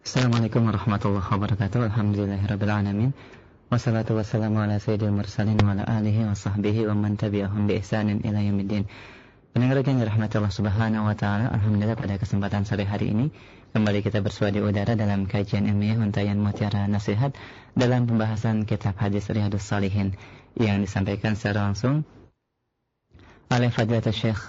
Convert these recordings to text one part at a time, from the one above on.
Assalamualaikum warahmatullahi wabarakatuh. Alhamdulillahirabbil alamin. Wassalatu wassalamu ala sayyidil mursalin wa ala alihi wa sahbihi wa man tabi'ahum bi ihsanin ila yaumiddin. Pendengar yang dirahmati Allah Subhanahu wa taala, alhamdulillah pada kesempatan sore hari ini kembali kita bersua di udara dalam kajian ilmiah Untayan Mutiara Nasihat dalam pembahasan kitab hadis Riyadhus Shalihin yang disampaikan secara langsung oleh Fadilatul Syekh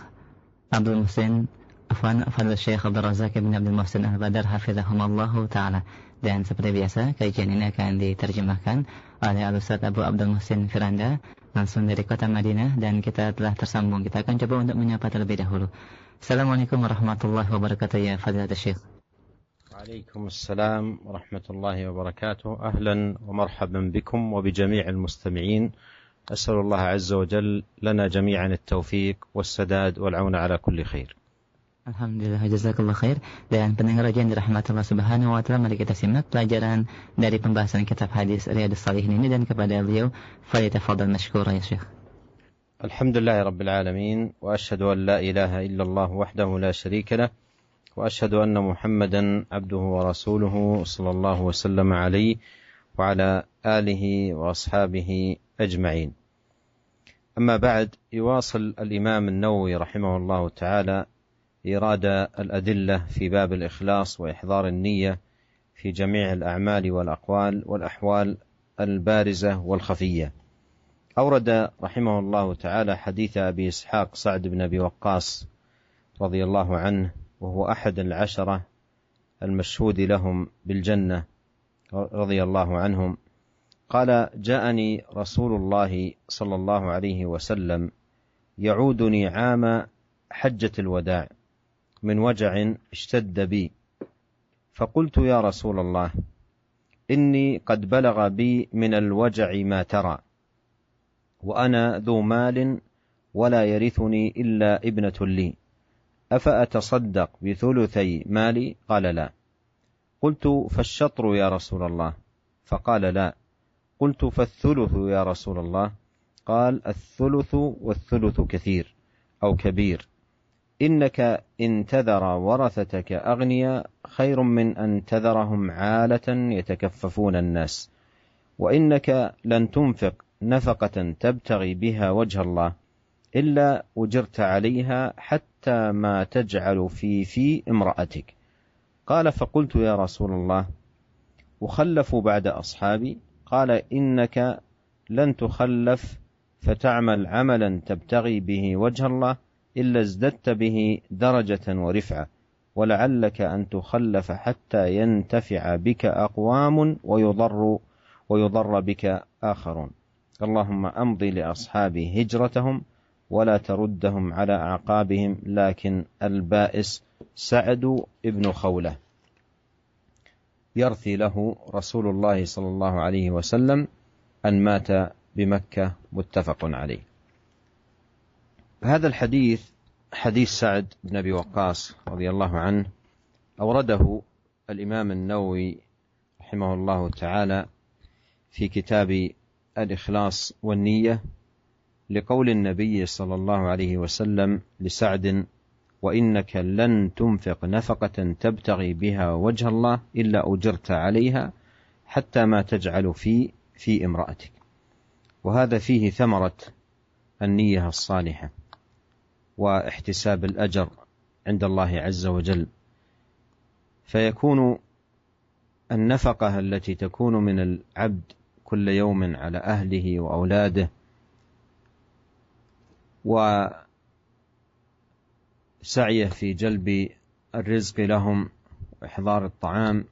Abdul Muhsin Fadil Syekh Abdul Razak bin Abdul Muhsin Al-Badar Hafizahumullahu Ta'ala. Dan seperti biasa kajian ini akan diterjemahkan oleh Al-Ustaz Abu Abdul Muhsin Firanda langsung dari kota Madinah, dan kita telah tersambung. Kita akan coba untuk menyapa terlebih dahulu. Assalamualaikum warahmatullahi wabarakatuh ya Fadilatul Syekh. Waalaikumsalam warahmatullahi wabarakatuh. Ahlan wa marhaban bikum wa bi jami'il mustami'in. As'alullah azza wa jalla lana jami'an at-tawfiq was-sadad wal-'aun 'ala kulli khair. Alhamdulillah, jazakallah khair. Dan pendengar yang dirahmati Allah Subhanahu wa taala, mari kita simak pelajaran dari pembahasan kitab hadis Riyadhus Shalihin ini, dan kepada beliau falyatafaddal mashkura ya Syekh. Alhamdulillah rabbil alamin, wa asyhadu an la ilaha illallah wahdahu la syarika lah, wa asyhadu anna Muhammadan abduhu wa rasuluhu sallallahu wa sallam alaihi wa ala alihi wa ashabihi ajma'in. Amma ba'd, يواصل الإمام النووي رحمه الله تعالى إيراد الأدلة في باب الإخلاص وإحضار النية في جميع الأعمال والأقوال والأحوال البارزة والخفية. أورد رحمه الله تعالى حديث أبي إسحاق سعد بن أبي وقاص رضي الله عنه، وهو أحد العشرة المشهود لهم بالجنة رضي الله عنهم، قال: جاءني رسول الله صلى الله عليه وسلم يعودني عام حجة الوداع من وجع اشتد بي، فقلت: يا رسول الله، إني قد بلغ بي من الوجع ما ترى، وأنا ذو مال ولا يرثني إلا ابنة لي، أفأتصدق بثلثي مالي؟ قال: لا. قلت: فالشطر يا رسول الله؟ فقال: لا. قلت: فالثلث يا رسول الله؟ قال: الثلث، والثلث كثير أو كبير. إنك إن تذر ورثتك أغنياء خير من أن تذرهم عالة يتكففون الناس، وإنك لن تنفق نفقة تبتغي بها وجه الله إلا أجرت عليها حتى ما تجعل في امرأتك. قال: فقلت: يا رسول الله، أخلف بعد أصحابي؟ قال: إنك لن تخلف فتعمل عملا تبتغي به وجه الله إلا ازددت به درجة ورفعة، ولعلك أن تخلف حتى ينتفع بك أقوام ويضر بك آخرون. اللهم أمضي لأصحابي هجرتهم ولا تردهم على أعقابهم، لكن البائس سعد ابن خولة يرثي له رسول الله صلى الله عليه وسلم أن مات بمكة. متفق عليه. هذا الحديث حديث سعد بن أبي وقاص رضي الله عنه أورده الإمام النووي رحمه الله تعالى في كتاب الإخلاص والنية لقول النبي صلى الله عليه وسلم لسعد: وإنك لن تنفق نفقة تبتغي بها وجه الله إلا أجرت عليها حتى ما تجعل في امرأتك. وهذا فيه ثمرة النية الصالحة واحتساب الأجر عند الله عز وجل، فيكون النفقة التي تكون من العبد كل يوم على أهله وأولاده وسعيه في جلب الرزق لهم وإحضار الطعام،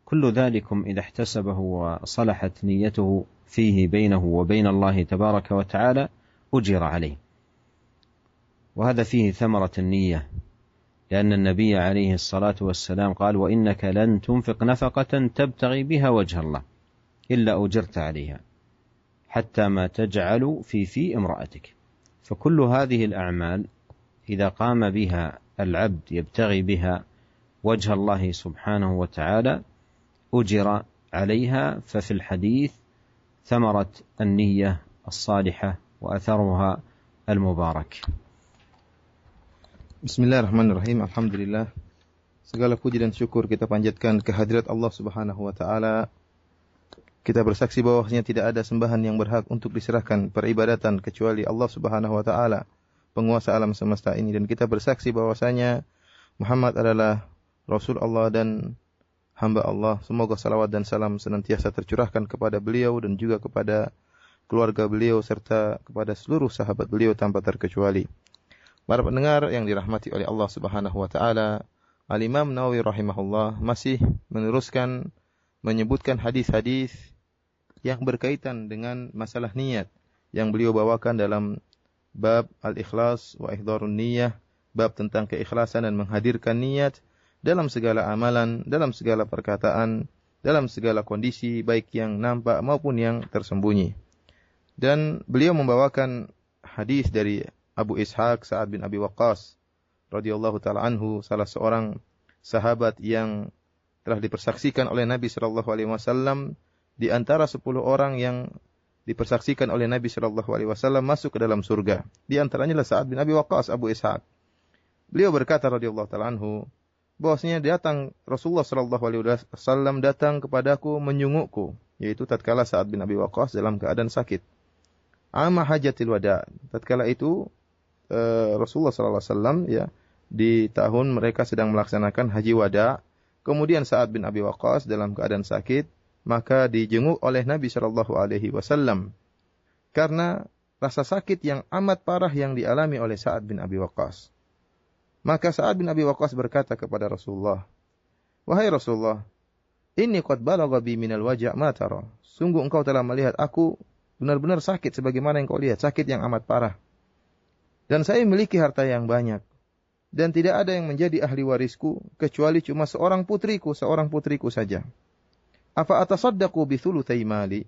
كل ذلكم إذا احتسبه وصلحت نيته فيه بينه وبين الله تبارك وتعالى أجر عليه. وهذا فيه ثمرة النية، لأن النبي عليه الصلاة والسلام قال: وإنك لن تنفق نفقة تبتغي بها وجه الله إلا أجرت عليها حتى ما تجعل في امرأتك. فكل هذه الأعمال إذا قام بها العبد يبتغي بها وجه الله سبحانه وتعالى أجر عليها. ففي الحديث ثمرة النية الصالحة وأثرها المبارك. Bismillahirrahmanirrahim. Alhamdulillah. Segala puji dan syukur kita panjatkan kehadirat Allah Subhanahu wa taala. Kita bersaksi bahwasanya tidak ada sembahan yang berhak untuk diserahkan peribadatan kecuali Allah Subhanahu wa taala, penguasa alam semesta ini, dan kita bersaksi bahwasanya Muhammad adalah Rasul Allah dan hamba Allah. Semoga salawat dan salam senantiasa tercurahkan kepada beliau dan juga kepada keluarga beliau serta kepada seluruh sahabat beliau tanpa terkecuali. Para pendengar yang dirahmati oleh Allah Subhanahu wa taala, Al-Imam Nawawi rahimahullah masih meneruskan menyebutkan hadis-hadis yang berkaitan dengan masalah niat yang beliau bawakan dalam bab al-ikhlas wa ihdharun niyyah, bab tentang keikhlasan dan menghadirkan niat dalam segala amalan, dalam segala perkataan, dalam segala kondisi baik yang nampak maupun yang tersembunyi. Dan beliau membawakan hadis dari Abu Ishaq Sa'ad bin Abi Waqqas radhiyallahu taala anhu, salah seorang sahabat yang telah dipersaksikan oleh Nabi sallallahu alaihi wasallam di antara 10 orang yang dipersaksikan oleh Nabi sallallahu alaihi wasallam masuk ke dalam surga. Di antaranya adalah Sa'ad bin Abi Waqqas, Abu Ishaq. Beliau berkata radhiyallahu taala anhu, bahwasanya datang Rasulullah sallallahu alaihi wasallam datang kepadaku menyungukku, yaitu tatkala Sa'ad bin Abi Waqqas dalam keadaan sakit. Ama hajatil wada. Tatkala itu Rasulullah sallallahu alaihi wasallam ya di tahun mereka sedang melaksanakan haji wada, kemudian Sa'ad bin Abi Waqqas dalam keadaan sakit, maka dijenguk oleh Nabi sallallahu alaihi wasallam karena rasa sakit yang amat parah yang dialami oleh Sa'ad bin Abi Waqqas. Maka Sa'ad bin Abi Waqqas berkata kepada Rasulullah, "Wahai Rasulullah, inni qad balagha bi minal waja' ma tara." Sungguh engkau telah melihat aku benar-benar sakit sebagaimana yang kau lihat, sakit yang amat parah. Dan saya memiliki harta yang banyak. Dan tidak ada yang menjadi ahli warisku kecuali cuma seorang putriku saja. Apa atasaddaqu bi thulutsai mali?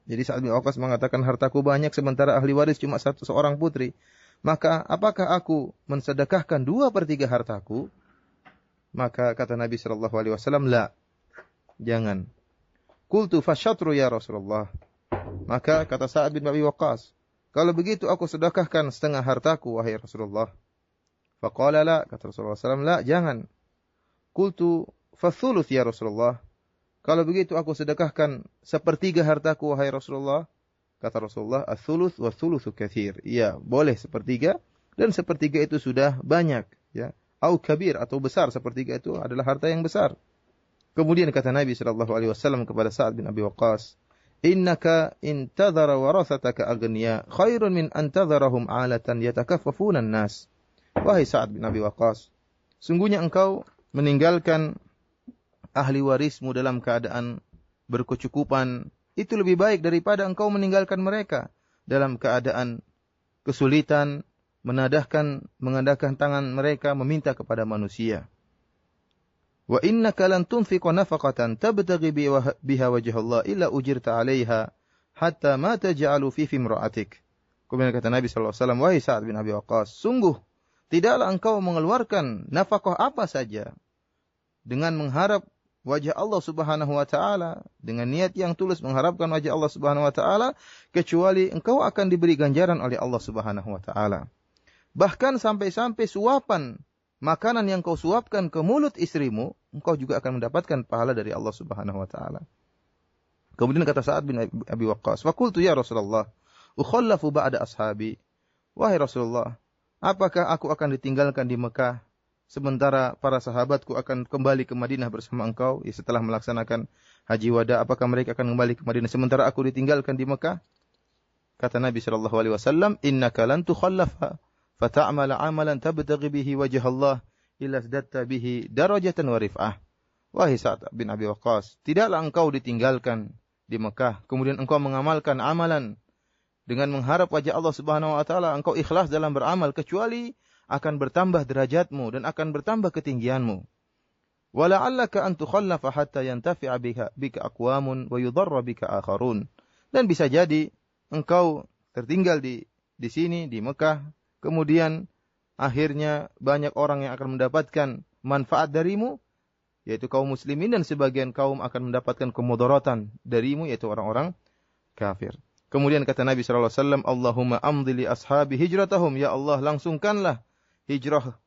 Jadi Sa'ad bin Waqqas mengatakan hartaku banyak sementara ahli waris cuma seorang putri. Maka apakah aku mensedekahkan 2/3 hartaku? Maka kata Nabi sallallahu alaihi wasallam, la. Jangan. Qultu fasyatru ya Rasulullah. Maka kata Sa'ad bin Abi Waqqas, kalau begitu aku sedekahkan setengah hartaku wahai Rasulullah. Faqala la, kata Rasulullah SAW, la, jangan. Qultu fathuluth ya Rasulullah. Kalau begitu aku sedekahkan 1/3 hartaku wahai Rasulullah. Kata Rasulullah, ats-tsuluts wa ats-tsulutsu katsir. Iya, boleh 1/3 dan 1/3 itu sudah banyak, ya. Au kabir atau besar, 1/3 itu adalah harta yang besar. Kemudian kata Nabi sallallahu alaihi wasallam kepada Sa'ad bin Abi Waqqas, innaka intadhara warathataka aghniya khairun min antadharahum 'alatan yatakaffafuna an-nas. Wahai Sa'ad bin Abi Waqqas, sungguhnya engkau meninggalkan ahli warismu dalam keadaan berkecukupan, itu lebih baik daripada engkau meninggalkan mereka dalam keadaan kesulitan, mengandahkan tangan mereka meminta kepada manusia. Wa innaka lan tunfiqa nafaqatan tabtaghi biha wajha Allah illa ujirta 'alaiha hatta ma taj'alu fi imra'atik. Kemudian kata Nabi sallallahu alaihi wasallam, wahai Sa'ad bin Abi Waqqas, sungguh tidaklah engkau mengeluarkan nafkah apa saja dengan mengharap wajah Allah Subhanahu wa taala, dengan niat yang tulus mengharapkan wajah Allah Subhanahu wa taala, kecuali engkau akan diberi ganjaran oleh Allah Subhanahu wa taala. Bahkan sampai-sampai suapan makanan yang kau suapkan ke mulut istrimu, engkau juga akan mendapatkan pahala dari Allah Subhanahu wa taala. Kemudian kata Sa'ad bin Abi Waqqas, "Fa qultu ya Rasulullah, ukhallafu ba'da ashabi." Wahai Rasulullah, apakah aku akan ditinggalkan di Mekah sementara para sahabatku akan kembali ke Madinah bersama engkau? Ya, setelah melaksanakan haji wada, apakah mereka akan kembali ke Madinah sementara aku ditinggalkan di Mekah? Kata Nabi sallallahu alaihi wasallam, "Innaka lan tukhallafa fata'amala 'amalan tabtaghi bihi wajha Allah illa zadatta bihi darajatan wa rif'ah." Wahai Sa'ad bin Abi Waqqas, tidaklah engkau ditinggalkan di Mekah, kemudian engkau mengamalkan amalan dengan mengharap wajah Allah Subhanahu wa taala, engkau ikhlas dalam beramal, kecuali akan bertambah derajatmu dan akan bertambah ketinggianmu. Wa la'allaka an tukhallafa hatta yantafi'a bika aqwamun wa yudarra bika akharun. Dan bisa jadi engkau tertinggal di sini di Mekah, kemudian akhirnya banyak orang yang akan mendapatkan manfaat darimu, yaitu kaum muslimin, dan sebagian kaum akan mendapatkan kemudaratan darimu, yaitu orang-orang kafir. Kemudian kata Nabi sallallahu alaihi wasallam, "Allahumma amdhi li ashabi hijratahum." Ya Allah, langsungkanlah hijrah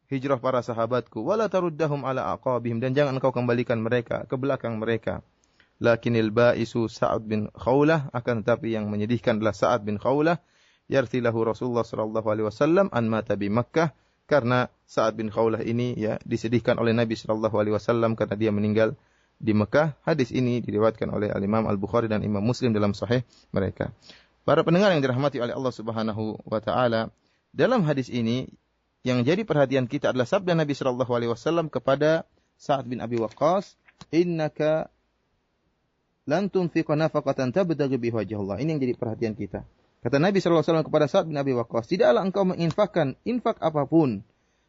hijrah para sahabatku, wala taruddahum ala aqabihim, dan jangan engkau kembalikan mereka ke belakang mereka. Lakinil ba'isu Sa'ad bin Khawlah, akan tetapi yang menyedihkan adalah Sa'ad bin Khawlah, yarthilahu Rasulullah sallallahu alaihi wasallam an mata bi Makkah, karena Sa'ad bin Khawlah ini ya disedihkan oleh Nabi sallallahu alaihi wasallam karena dia meninggal di Mekah. Hadis ini diriwayatkan oleh Al-Imam Al-Bukhari dan Imam Muslim dalam sahih mereka. Para pendengar yang dirahmati oleh Allah Subhanahu wa taala, dalam hadis ini yang jadi perhatian kita adalah sabda Nabi sallallahu alaihi wasallam kepada Sa'ad bin Abi Waqqas, "Innaka lan tunfiqa nafaqatan tabtaghi bihi wajhallah." Ini yang jadi perhatian kita. Kata Nabi sallallahu alaihi wasallam kepada Sa'ad bin Abi Waqqas, "Tidaklah engkau menginfakkan infak apapun,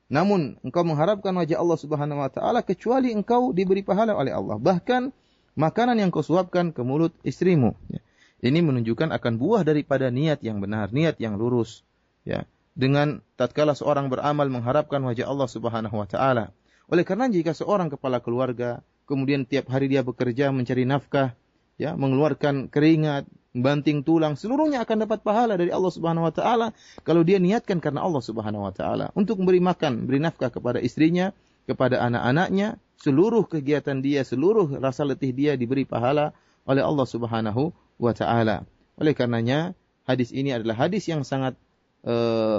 namun engkau mengharapkan wajah Allah Subhanahu wa taala, kecuali engkau diberi pahala oleh Allah. Bahkan makanan yang kau suapkan ke mulut istrimu." Ya. Ini menunjukkan akan buah daripada niat yang benar, niat yang lurus. Ya. Dengan tatkala seorang beramal mengharapkan wajah Allah Subhanahu wa taala. Oleh karena jika seorang kepala keluarga kemudian tiap hari dia bekerja mencari nafkah, ya, mengeluarkan keringat, banting tulang, seluruhnya akan dapat pahala dari Allah Subhanahu wa taala kalau dia niatkan karena Allah Subhanahu wa taala untuk memberi makan, beri nafkah kepada istrinya, kepada anak-anaknya, seluruh kegiatan dia, seluruh rasa letih dia diberi pahala oleh Allah Subhanahu wa taala. Oleh karenanya hadis ini adalah hadis yang sangat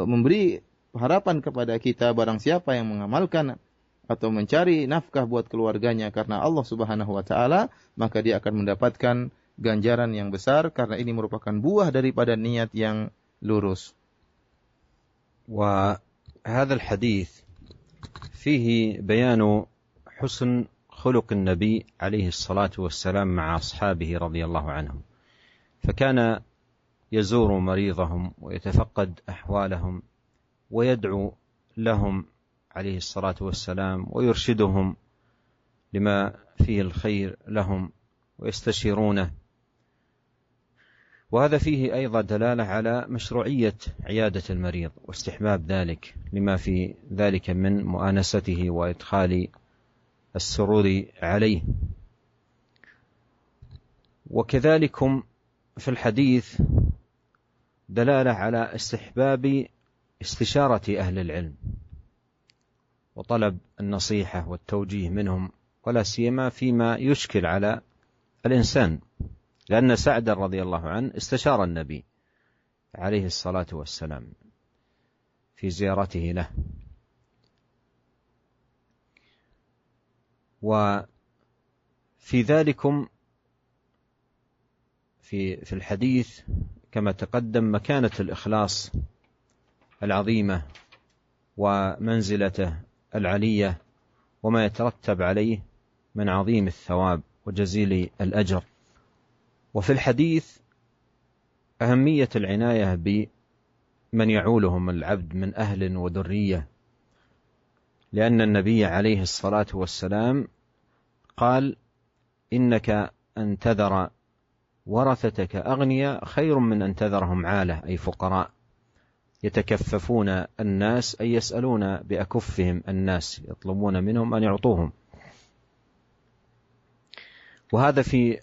memberi harapan kepada kita, barang siapa yang mengamalkan atau mencari nafkah buat keluarganya karena Allah Subhanahu wa taala, maka dia akan mendapatkan ganjaran yang besar karena ini merupakan buah daripada niat yang lurus. وهذا الحديث فيه بيان حسن خلق النبي عليه الصلاة والسلام مع أصحابه رضي الله عنهم، فكان يزور مريضهم ويتفقد أحوالهم ويدعو لهم عليه الصلاة والسلام ويرشدهم لما فيه الخير لهم ويستشيرونه. وهذا فيه أيضا دلالة على مشروعية عيادة المريض واستحباب ذلك لما في ذلك من مؤانسته وإدخال السرور عليه. وكذلك في الحديث دلالة على استحباب استشارة أهل العلم وطلب النصيحة والتوجيه منهم، ولا سيما فيما يشكل على الإنسان، لأن سعد رضي الله عنه استشار النبي عليه الصلاة والسلام في زيارته له. وفي ذلكم في الحديث كما تقدم مكانة الإخلاص العظيمة ومنزلته العلية وما يترتب عليه من عظيم الثواب وجزيل الأجر. وفي الحديث أهمية العناية بمن يعولهم العبد من أهل وذرية، لأن النبي عليه الصلاة والسلام قال: إنك أن تذر ورثتك أغنياء خير من أن تذرهم عالة، أي فقراء يتكففون الناس، أي يسألون بأكفهم الناس، يطلبون منهم أن يعطوهم. وهذا في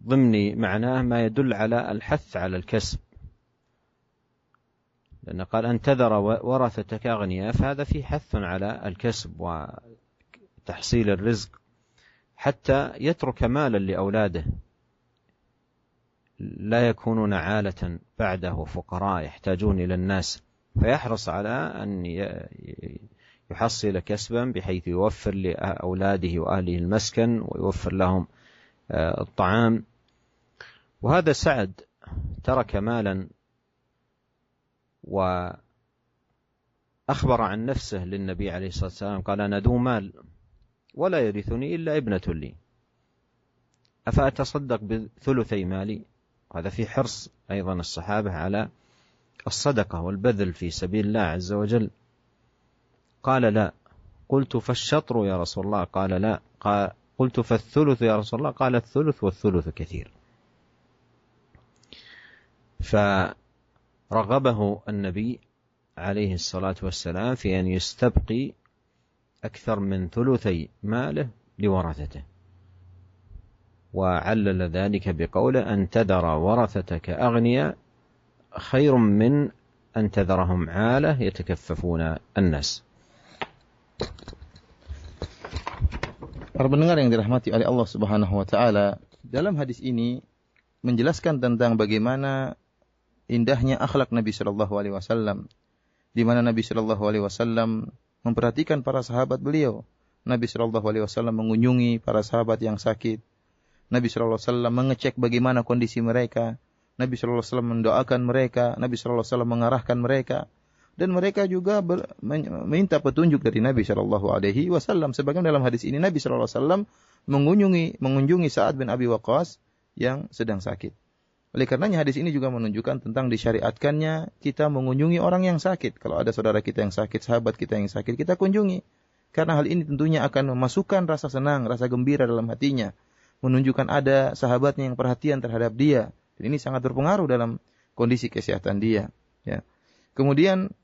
ضمن معناه ما يدل على الحث على الكسب، لأن قال أن تذر ورثتك أغنياء، فهذا فيه حث على الكسب وتحصيل الرزق حتى يترك مالا لأولاده لا يكونون عالة بعده فقراء يحتاجون إلى الناس، فيحرص على أن يحصل كسبا بحيث يوفر لأولاده وأهله المسكن ويوفر لهم الطعام. وهذا سعد ترك مالا وأخبر عن نفسه للنبي عليه الصلاة والسلام، قال: أنا ذو مال ولا يرثني إلا ابنة لي، أفأتصدق بثلثي مالي؟ هذا في حرص أيضا الصحابة على الصدقة والبذل في سبيل الله عز وجل. قال: لا. قلت: فالشطر يا رسول الله؟ قال: لا. قلت: فالثلث يا رسول الله؟ قال: الثلث والثلث كثير. فرغبه النبي عليه الصلاة والسلام في أن يستبقي أكثر من ثلثي ماله لورثته، وعلل ذلك بقوله: أن تذر ورثتك أغنياء خير من أن تذرهم عالة يتكففون الناس. Para pendengar yang dirahmati oleh Allah Subhanahu wa taala, dalam hadis ini menjelaskan tentang bagaimana indahnya akhlak Nabi sallallahu alaihi wasallam, di mana Nabi sallallahu alaihi wasallam memperhatikan para sahabat beliau. Nabi sallallahu alaihi wasallam mengunjungi para sahabat yang sakit. Nabi sallallahu alaihi wasallam mengecek bagaimana kondisi mereka. Nabi sallallahu alaihi wasallam mendoakan mereka, Nabi sallallahu alaihi wasallam mengarahkan mereka. Dan mereka juga meminta petunjuk dari Nabi sallallahu alaihi wasallam. Sebagaimana dalam hadis ini Nabi sallallahu alaihi wasallam mengunjungi Sa'ad bin Abi Waqqas yang sedang sakit. Oleh karenanya hadis ini juga menunjukkan tentang disyariatkannya kita mengunjungi orang yang sakit. Kalau ada saudara kita yang sakit, sahabat kita yang sakit, kita kunjungi. Karena hal ini tentunya akan memasukkan rasa senang, rasa gembira dalam hatinya. Menunjukkan ada sahabatnya yang perhatian terhadap dia. Dan ini sangat berpengaruh dalam kondisi kesehatan dia. Ya. Kemudian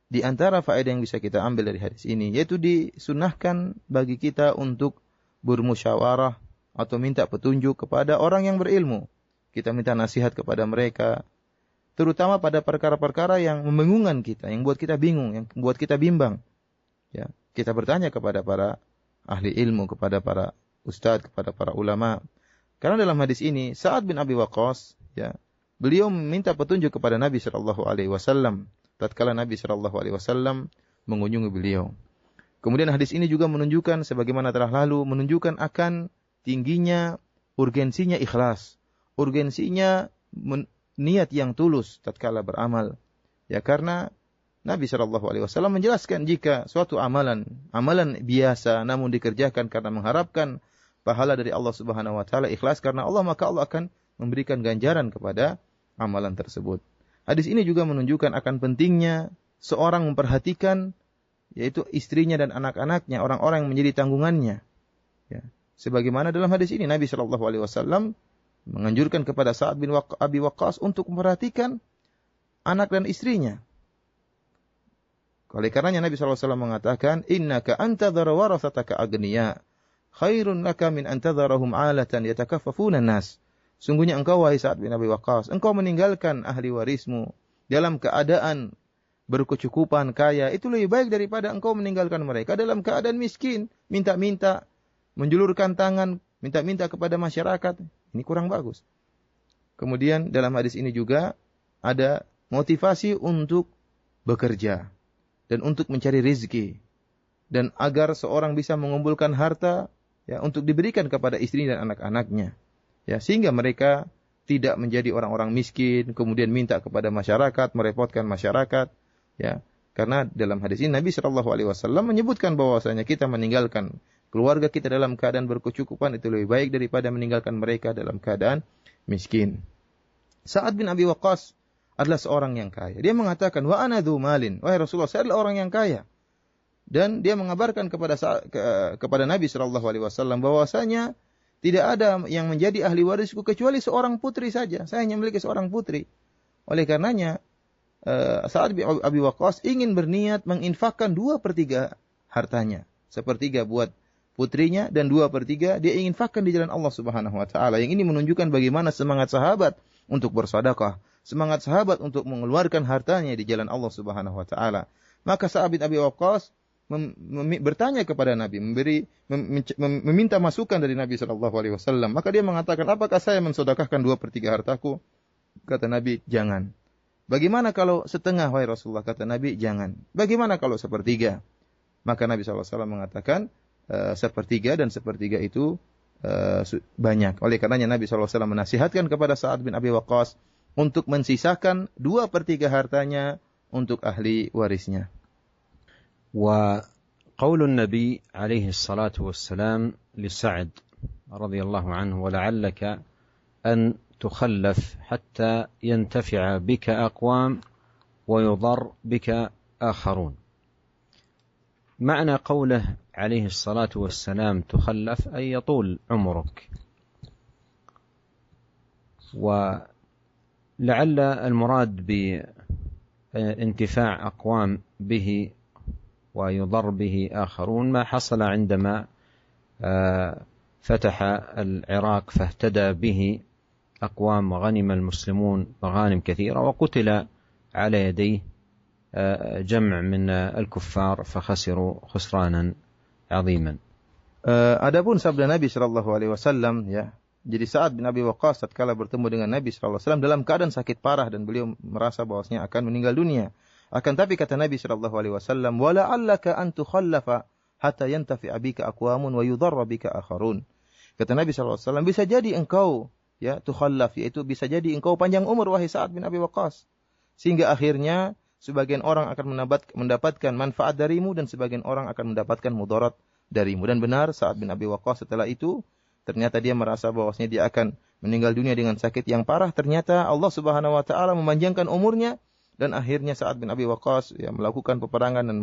di antara faedah yang bisa kita ambil dari hadis ini, yaitu disunahkan bagi kita untuk bermusyawarah atau minta petunjuk kepada orang yang berilmu. Kita minta nasihat kepada mereka, terutama pada perkara-perkara yang membingungkan kita, yang buat kita bingung, yang buat kita bimbang. Ya, kita bertanya kepada para ahli ilmu, kepada para ustadz, kepada para ulama. Karena dalam hadis ini, Sa'ad bin Abi Waqqas, ya, beliau meminta petunjuk kepada Nabi sallallahu alaihi wasallam tatkala Nabi sallallahu alaihi wasallam mengunjungi beliau. Kemudian hadis ini juga menunjukkan sebagaimana telah lalu menunjukkan akan tingginya urgensinya ikhlas, urgensinya niat yang tulus tatkala beramal. Ya, karena Nabi sallallahu alaihi wasallam menjelaskan jika suatu amalan biasa namun dikerjakan karena mengharapkan pahala dari Allah Subhanahu wa taala, ikhlas karena Allah, maka Allah akan memberikan ganjaran kepada amalan tersebut. Hadis ini juga menunjukkan akan pentingnya seorang memperhatikan yaitu istrinya dan anak-anaknya, orang-orang yang menjadi tanggungannya. Ya. Sebagaimana dalam hadis ini Nabi sallallahu alaihi wasallam menganjurkan kepada Sa'ad bin Abi Waqqas untuk memperhatikan anak dan istrinya. Oleh karenanya Nabi sallallahu alaihi wasallam mengatakan, "Innaka antadhara warasataka agniya, khairun laka min antadharahum 'alatan yatakaffafuna an-nas." Sungguhnya engkau, wahai Sa'ad bin Abi Waqqas, engkau meninggalkan ahli warismu dalam keadaan berkecukupan, kaya. Itu lebih baik daripada engkau meninggalkan mereka dalam keadaan miskin, minta-minta, menjulurkan tangan, minta-minta kepada masyarakat. Ini kurang bagus. Kemudian dalam hadis ini juga ada motivasi untuk bekerja dan untuk mencari rezeki. Dan agar seorang bisa mengumpulkan harta ya untuk diberikan kepada istri dan anak-anaknya. Ya, sehingga mereka tidak menjadi orang-orang miskin, kemudian minta kepada masyarakat, merepotkan masyarakat. Ya, karena dalam hadis ini Nabi sallallahu alaihi wasallam menyebutkan bahwasanya kita meninggalkan keluarga kita dalam keadaan berkecukupan itu lebih baik daripada meninggalkan mereka dalam keadaan miskin. Sa'ad bin Abi Waqqas adalah seorang yang kaya. Dia mengatakan, "Wa ana dzu malin." Wahai Rasulullah, saya adalah orang yang kaya. Dan dia mengabarkan kepada Nabi sallallahu alaihi wasallam bahwasanya tidak ada yang menjadi ahli warisku kecuali seorang putri saja. Saya hanya memiliki seorang putri. Oleh karenanya, Sa'ad bin Abi Waqqas ingin berniat menginfakkan 2/3 hartanya. 1/3 buat putrinya dan 2/3 dia ingin infakkan di jalan Allah Subhanahu wa taala. Yang ini menunjukkan bagaimana semangat sahabat untuk bersedekah, semangat sahabat untuk mengeluarkan hartanya di jalan Allah Subhanahu wa taala. Maka Sa'ad bin Abi Waqqas bertanya kepada Nabi, meminta masukan dari Nabi sallallahu alaihi wasallam. Maka dia mengatakan, "Apakah saya mensedekahkan 2/3 hartaku?" Kata Nabi, "Jangan." "Bagaimana kalau setengah, wahai Rasulullah?" Kata Nabi, "Jangan." "Bagaimana kalau 1/3?" Maka Nabi sallallahu alaihi wasallam mengatakan, 1/3 dan 1/3 itu banyak. Oleh karenanya Nabi sallallahu alaihi wasallam menasihatkan kepada Sa'ad bin Abi Waqqas untuk mensisakan 2/3 hartanya untuk ahli warisnya. وقول النبي عليه الصلاة والسلام لسعد رضي الله عنه: ولعلك أن تخلف حتى ينتفع بك أقوام ويضر بك آخرون. معنى قوله عليه الصلاة والسلام تخلف أي يطول عمرك، ولعل المراد بانتفاع أقوام به ويضر به آخرون ما حصل عندما فتح العراق فاهتدى به أقوام وغنم المسلمون مغانم كثيرة وقتل على يديه جمع من الكفار فخسروا خسرانا عظيما. Adapun sabda Nabi sallallahu alaihi wasallam, ya. Jadi Sa'ad bin Abi Waqqas tatkala bertemu dengan Nabi sallallahu alaihi wasallam dalam keadaan sakit parah dan beliau merasa bahwasanya akan meninggal dunia. Akan tapi kata Nabi sallallahu alaihi wasallam, "Wala 'allaka an tukhallafa hatta yantafi'a bika aqwamun wa yudarra bika akharun." Kata Nabi sallallahu alaihi wasallam, bisa jadi engkau ya tukhallaf, yaitu bisa jadi engkau panjang umur wahai Sa'ad bin Abi Waqqas, sehingga akhirnya sebagian orang akan mendapatkan manfaat darimu dan sebagian orang akan mendapatkan mudarat darimu. Dan benar Sa'ad bin Abi Waqqas setelah itu ternyata dia merasa bahwasanya dia akan meninggal dunia dengan sakit yang parah. Ternyata Allah Subhanahu wa taala memanjangkan umurnya dan akhirnya Sa'ad bin Abi Waqqas ya melakukan peperangan dan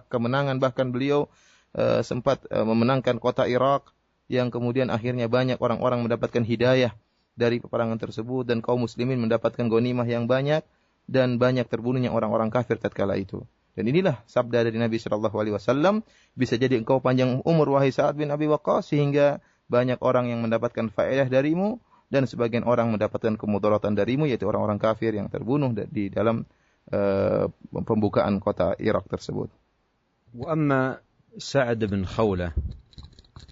kemenangan bahkan beliau sempat memenangkan kota Irak yang kemudian akhirnya banyak orang-orang mendapatkan hidayah dari peperangan tersebut dan kaum muslimin mendapatkan ghanimah yang banyak dan banyak terbunuhnya orang-orang kafir tatkala itu. Dan inilah sabda dari Nabi sallallahu alaihi wasallam, bisa jadi engkau panjang umur wahai Sa'ad bin Abi Waqqas sehingga banyak orang yang mendapatkan faedah darimu dan sebagian orang mendapatkan kemudaratan darimu, yaitu orang-orang kafir yang terbunuh di dalam pembukaan kota Irak tersebut. Wa amma Sa'ad bin Khawlah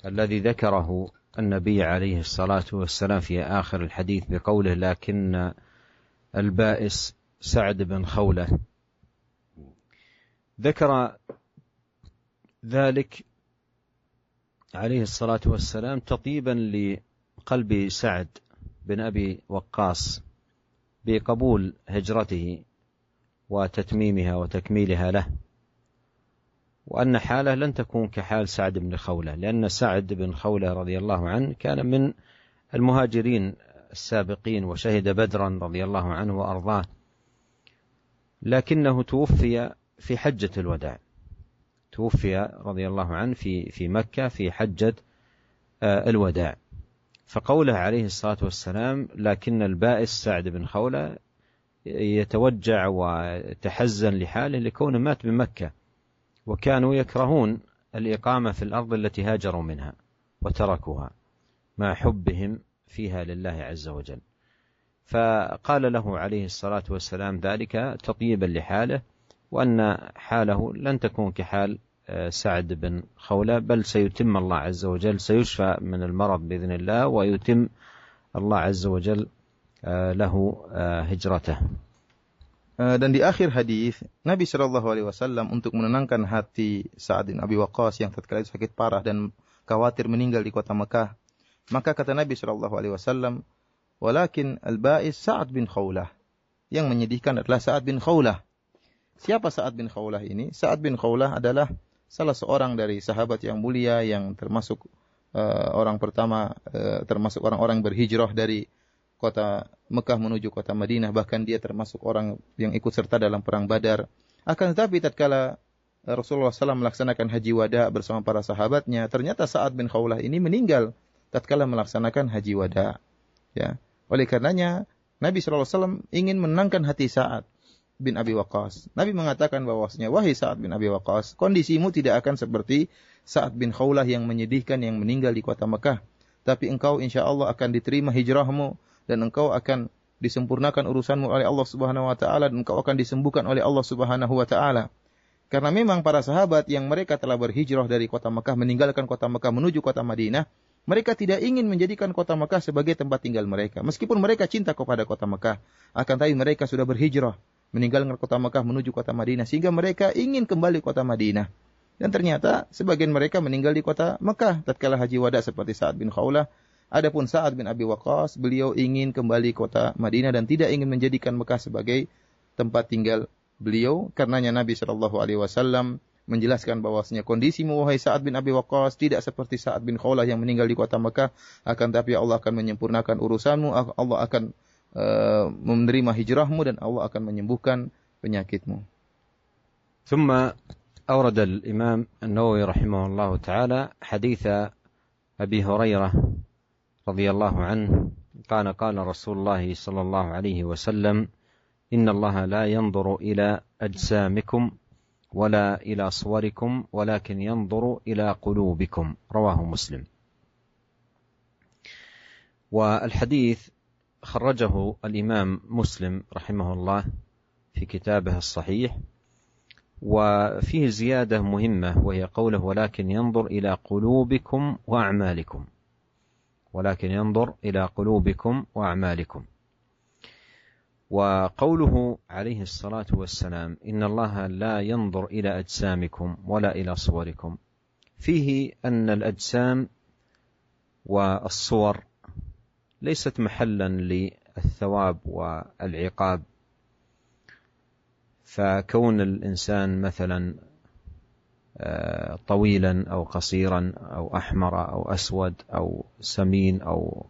alladhi dzakarahu النبي عليه الصلاة والسلام في آخر الحديث بقوله لكن البائس سعد بن خولة، ذكر ذلك عليه الصلاة والسلام تطيبا لقلب سعد بن أبي وقاص بقبول هجرته وتتميمها وتكميلها له، وأن حاله لن تكون كحال سعد بن خولة، لأن سعد بن خولة رضي الله عنه كان من المهاجرين السابقين وشهد بدرا رضي الله عنه وأرضاه، لكنه توفي في حجة الوداع، توفي رضي الله عنه في مكة في حجة الوداع. فقوله عليه الصلاة والسلام لكن البائس سعد بن خولة يتوجع وتحزن لحاله لكونه مات بمكة، وكانوا يكرهون الإقامة في الأرض التي هاجروا منها وتركوها مع حبهم فيها لله عز وجل، فقال له عليه الصلاة والسلام ذلك تطيبا لحاله، وأن حاله لن تكون كحال سعد بن خولة، بل سيتم الله عز وجل، سيشفى من المرض بإذن الله ويتم الله عز وجل له هجرته. Dan di akhir hadis Nabi sallallahu alaihi wasallam untuk menenangkan hati Sa'ad bin Abi Waqqas yang tatkala itu sakit parah dan khawatir meninggal di kota Mekah, maka kata Nabi sallallahu alaihi wasallam, "Walakin al-ba'is Sa'ad bin Khawlah." Yang menyedihkan adalah Sa'ad bin Khawlah. Siapa Sa'ad bin Khawlah ini? Sa'ad bin Khawlah adalah salah seorang dari sahabat yang mulia yang termasuk orang pertama, termasuk orang-orang berhijrah dari kota Mekah menuju kota Madinah, bahkan dia termasuk orang yang ikut serta dalam perang Badar. Akan tetapi tatkala Rasulullah SAW melaksanakan haji wada bersama para sahabatnya, ternyata Sa'ad bin Khawlah ini meninggal tatkala melaksanakan haji wada. Ya, oleh karenanya Nabi SAW ingin menenangkan hati Sa'ad bin Abi Waqqas. Nabi mengatakan bahwasanya, wahai Sa'ad bin Abi Waqqas, kondisimu tidak akan seperti Sa'ad bin Khawlah yang menyedihkan yang meninggal di kota Mekah, tapi engkau insya Allah akan diterima hijrahmu dan engkau akan disempurnakan urusanmu oleh Allah Subhanahu wa taala dan engkau akan disembuhkan oleh Allah Subhanahu wa taala. Karena memang para sahabat yang mereka telah berhijrah dari kota Mekah, meninggalkan kota Mekah menuju kota Madinah, mereka tidak ingin menjadikan kota Mekah sebagai tempat tinggal mereka. Meskipun mereka cinta kepada kota Mekah, akan tapi mereka sudah berhijrah meninggalkan kota Mekah menuju kota Madinah, sehingga mereka ingin kembali kota Madinah. Dan ternyata sebagian mereka meninggal di kota Mekah tatkala haji wada seperti Sa'ad bin Khawlah. Adapun Sa'ad bin Abi Waqqas, beliau ingin kembali kota Madinah dan tidak ingin menjadikan Mekah sebagai tempat tinggal beliau. Karenanya Nabi SAW menjelaskan bahwasanya kondisimu wahai Sa'ad bin Abi Waqqas tidak seperti Sa'ad bin Khawlah yang meninggal di kota Mekah, akan tapi Allah akan menyempurnakan urusanmu, Allah akan menerima hijrahmu dan Allah akan menyembuhkan penyakitmu. ثم أورد الإمام النووي رحمه الله تعالى حديث أبي هريرة رضي الله عنه قال قال رسول الله صلى الله عليه وسلم إن الله لا ينظر إلى أجسامكم ولا إلى صوركم ولكن ينظر إلى قلوبكم، رواه مسلم. والحديث خرجه الإمام مسلم رحمه الله في كتابه الصحيح وفيه زيادة مهمة وهي قوله ولكن ينظر إلى قلوبكم وأعمالكم، ولكن ينظر إلى قلوبكم وأعمالكم. وقوله عليه الصلاة والسلام إن الله لا ينظر إلى أجسامكم ولا إلى صوركم، فيه أن الأجسام والصور ليست محلا للثواب والعقاب، فكون الإنسان مثلا طويلا أو قصيرا أو أحمر أو أسود أو سمين أو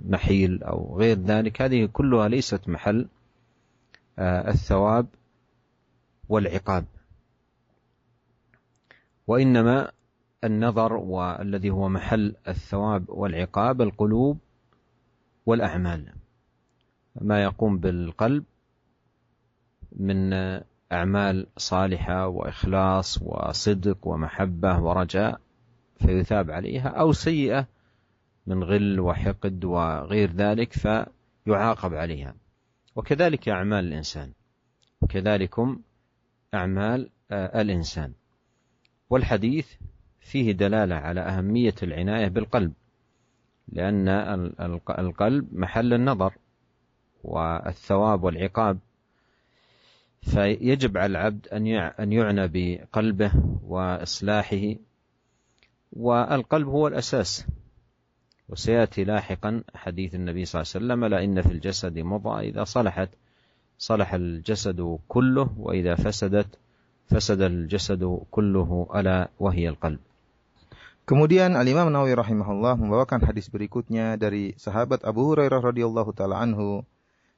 نحيل أو غير ذلك، هذه كلها ليست محل الثواب والعقاب، وإنما النظر والذي هو محل الثواب والعقاب القلوب والأعمال، ما يقوم بالقلب من أعمال صالحة وإخلاص وصدق ومحبة ورجاء فيثاب عليها، أو سيئة من غل وحقد وغير ذلك فيعاقب عليها. وكذلك أعمال الإنسان، وكذلكم أعمال الإنسان. والحديث فيه دلالة على أهمية العناية بالقلب، لأن القلب محل النظر والثواب والعقاب، فيجب على العبد أن يعنى بقلبه وإصلاحه، والقلب هو الأساس. وسيأتي لاحقا حديث النبي صلى الله عليه وسلم ألا إن في الجسد مضغة إذا صلحت صلح الجسد كله وإذا فسدت فسد الجسد كله ألا وهي القلب. Kemudian Al-Imam Nawawi rahimahullah membawakan hadis berikutnya dari sahabat Abu Hurairah radhiyallahu taala anhu,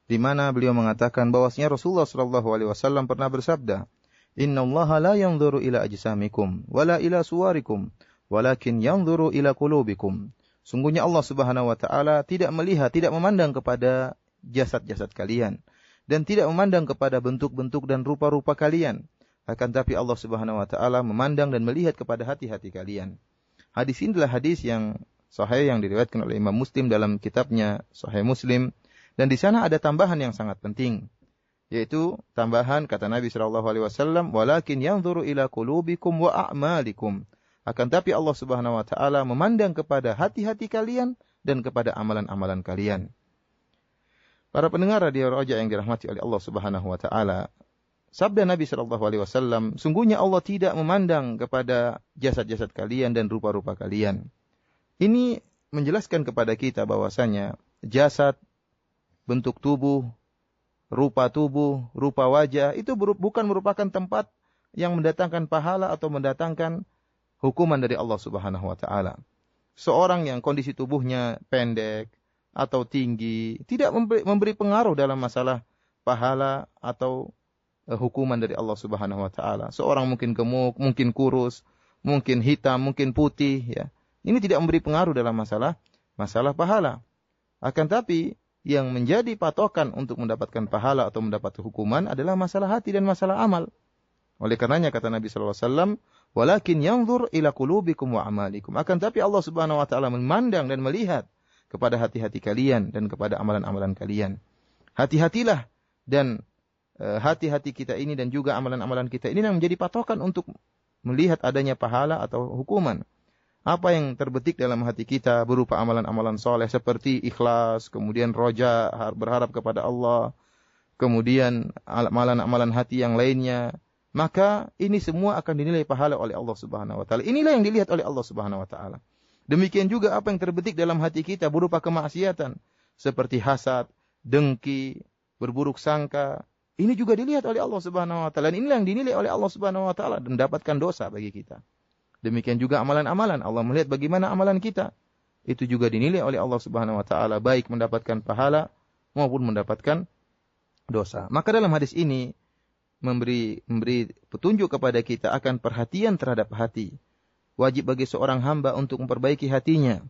di mana beliau mengatakan bahwasanya Rasulullah sallallahu alaihi wasallam pernah bersabda, "Innallaha la yanzuru ila ajsamikum wala ila suwarikum, walakin yanzuru ila qulubikum." Sungguhnya Allah Subhanahu wa taala tidak melihat, tidak memandang kepada jasad-jasad kalian dan tidak memandang kepada bentuk-bentuk dan rupa-rupa kalian, akan tapi Allah Subhanahu wa taala memandang dan melihat kepada hati-hati kalian. Hadis ini adalah hadis yang sahih yang diriwayatkan oleh Imam Muslim dalam kitabnya Sahih Muslim, dan di sana ada tambahan yang sangat penting, yaitu tambahan kata Nabi sallallahu alaihi wasallam, "Walakin yanzuru ila qulubikum wa a'malikum." Akan tapi Allah Subhanahu wa taala memandang kepada hati-hati kalian dan kepada amalan-amalan kalian. Para pendengar radio Roja yang dirahmati oleh Allah Subhanahu wa taala, sabda Nabi sallallahu alaihi wasallam, sungguhnya Allah tidak memandang kepada jasad-jasad kalian dan rupa-rupa kalian. Ini menjelaskan kepada kita bahwasanya jasad, bentuk tubuh, rupa wajah itu bukan merupakan tempat yang mendatangkan pahala atau mendatangkan hukuman dari Allah Subhanahu wa taala. Seorang yang kondisi tubuhnya pendek atau tinggi tidak memberi pengaruh dalam masalah pahala atau hukuman dari Allah Subhanahu wa taala. Seorang mungkin gemuk, mungkin kurus, mungkin hitam, mungkin putih, ya. Ini tidak memberi pengaruh dalam masalah pahala. Akan tapi yang menjadi patokan untuk mendapatkan pahala atau mendapat hukuman adalah masalah hati dan masalah amal. Oleh karenanya kata Nabi sallallahu alaihi wasallam, "Walakin yanzur ila qulubikum wa amalikum." Akan tapi Allah Subhanahu wa taala memandang dan melihat kepada hati-hati kalian dan kepada amalan-amalan kalian. Hati-hatilah, dan hati-hati kita ini dan juga amalan-amalan kita ini yang menjadi patokan untuk melihat adanya pahala atau hukuman. Apa yang terbetik dalam hati kita berupa amalan-amalan soleh seperti ikhlas, kemudian roja, berharap kepada Allah, kemudian amalan-amalan hati yang lainnya, maka ini semua akan dinilai pahala oleh Allah Subhanahu wa taala. Inilah yang dilihat oleh Allah Subhanahu wa taala. Demikian juga apa yang terbetik dalam hati kita berupa kemaksiatan seperti hasad, dengki, berburuk sangka, ini juga dilihat oleh Allah Subhanahu wa taala. Dan inilah yang dinilai oleh Allah Subhanahu wa taala dan mendapatkan dosa bagi kita. Demikian juga amalan-amalan, Allah melihat bagaimana amalan kita. Itu juga dinilai oleh Allah Subhanahu wa taala, baik mendapatkan pahala maupun mendapatkan dosa. Maka dalam hadis ini memberi petunjuk kepada kita akan perhatian terhadap hati. Wajib bagi seorang hamba untuk memperbaiki hatinya,